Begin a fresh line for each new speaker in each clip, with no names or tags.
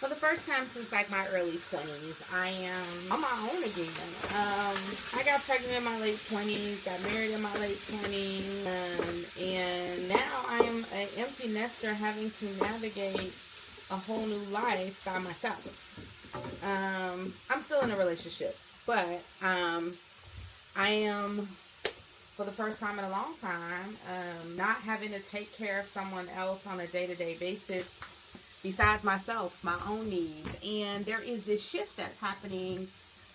For the first time since like my early 20s, I am on my own again. I got pregnant in my late 20s, got married in my late 20s, and now I am an empty nester having to navigate a whole new life by myself. I'm still in a relationship, but I am, for the first time in a long time, not having to take care of someone else on a day-to-day basis besides myself, my own needs. And there is this shift that's happening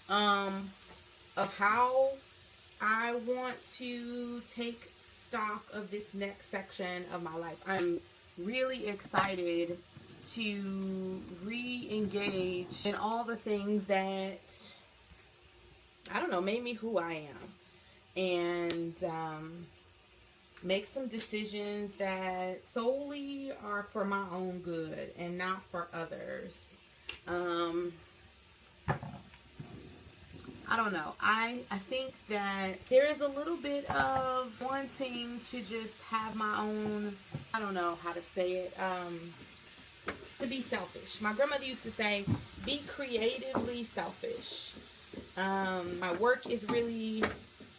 of how I want to take stock of this next section of my life. I'm really excited to re-engage in all the things that, I don't know, made me who I am. And make some decisions that solely are for my own good and not for others. I don't know. I think that there is a little bit of wanting to just have my own, I don't know how to say it, to be selfish. My grandmother used to say, be creatively selfish. My work is really,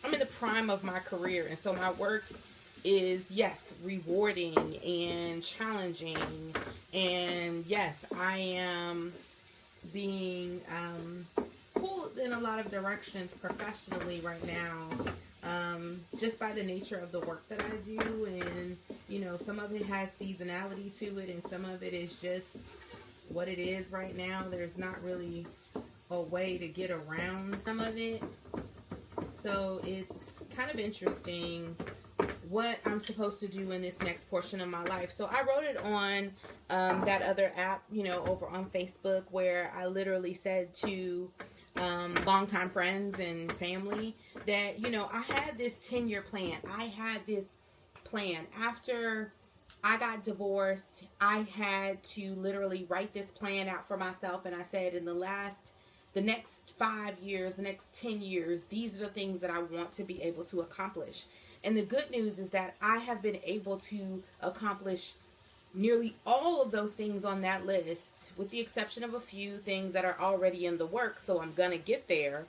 I'm in the prime of my career, and so my work is, yes, rewarding and challenging, and yes, I am being pulled in a lot of directions professionally right now, just by the nature of the work that I do. And you know, some of it has seasonality to it, and some of it is just what it is right now. There's not really a way to get around some of it, so it's kind of interesting what I'm supposed to do in this next portion of my life. So I wrote it on that other app, you know, over on Facebook, where I literally said to longtime friends and family that, you know, I had this 10-year plan. I had this plan. After I got divorced, I had to literally write this plan out for myself. And I said, in the next 5 years, the next 10 years, these are the things that I want to be able to accomplish. And the good news is that I have been able to accomplish nearly all of those things on that list, with the exception of a few things that are already in the works. So I'm going to get there.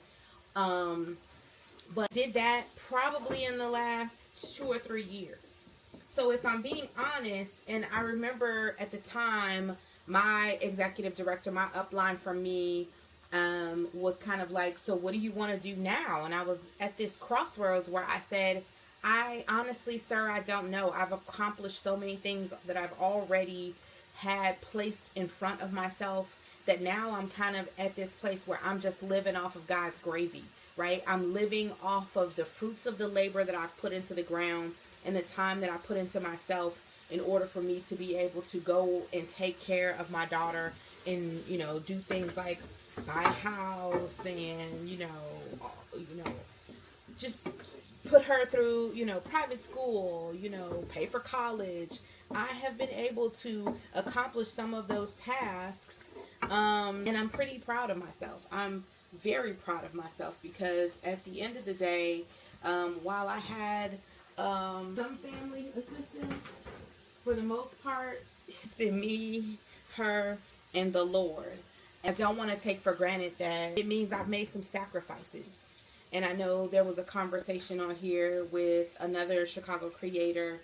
But did that probably in the last 2 or 3 years. So if I'm being honest, and I remember at the time, my executive director, my upline from me, was kind of like, so what do you want to do now? And I was at this crossroads where I said, I honestly, sir, I don't know. I've accomplished so many things that I've already had placed in front of myself, that now I'm kind of at this place where I'm just living off of God's gravy, right? I'm living off of the fruits of the labor that I've put into the ground and the time that I put into myself in order for me to be able to go and take care of my daughter and, you know, do things like buy a house and, you know, just put her through, you know, private school, you know, pay for college. I have been able to accomplish some of those tasks, and I'm pretty proud of myself. I'm very proud of myself, because at the end of the day, while I had some family assistance, for the most part, it's been me, her, and the Lord. I don't want to take for granted that it means I've made some sacrifices. And I know there was a conversation on here with another Chicago creator,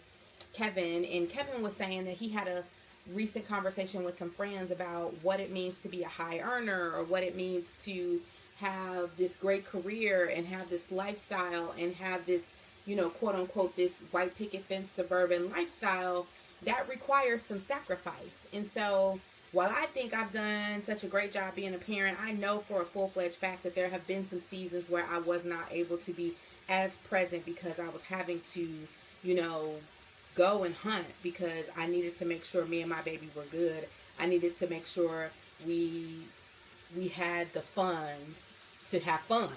Kevin, and Kevin was saying that he had a recent conversation with some friends about what it means to be a high earner, or what it means to have this great career and have this lifestyle and have this, you know, quote unquote, this white picket fence suburban lifestyle that requires some sacrifice. And so while I think I've done such a great job being a parent, I know for a full-fledged fact that there have been some seasons where I was not able to be as present, because I was having to, you know, go and hunt, because I needed to make sure me and my baby were good. I needed to make sure we had the funds to have fun.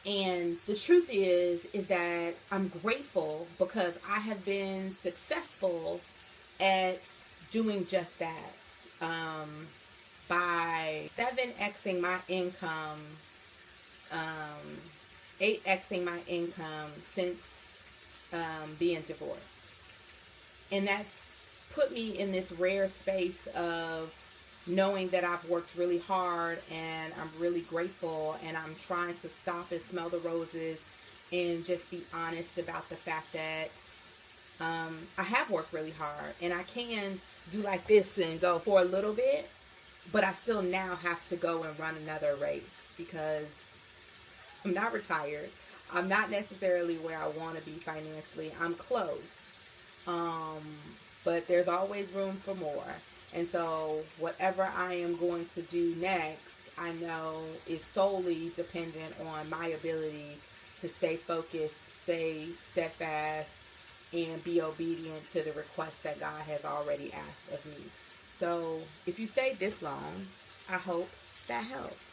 And the truth is that I'm grateful, because I have been successful at doing just that. By 7xing my income, 8xing my income since being divorced. And that's put me in this rare space of knowing that I've worked really hard and I'm really grateful, and I'm trying to stop and smell the roses and just be honest about the fact that I have worked really hard, and I can do like this and go for a little bit, but I still now have to go and run another race because I'm not retired. I'm not necessarily where I want to be financially. I'm close. Um, but there's always room for more. And so whatever I am going to do next, I know is solely dependent on my ability to stay focused, stay steadfast, and be obedient to the request that God has already asked of me. So if you stayed this long, I hope that helped.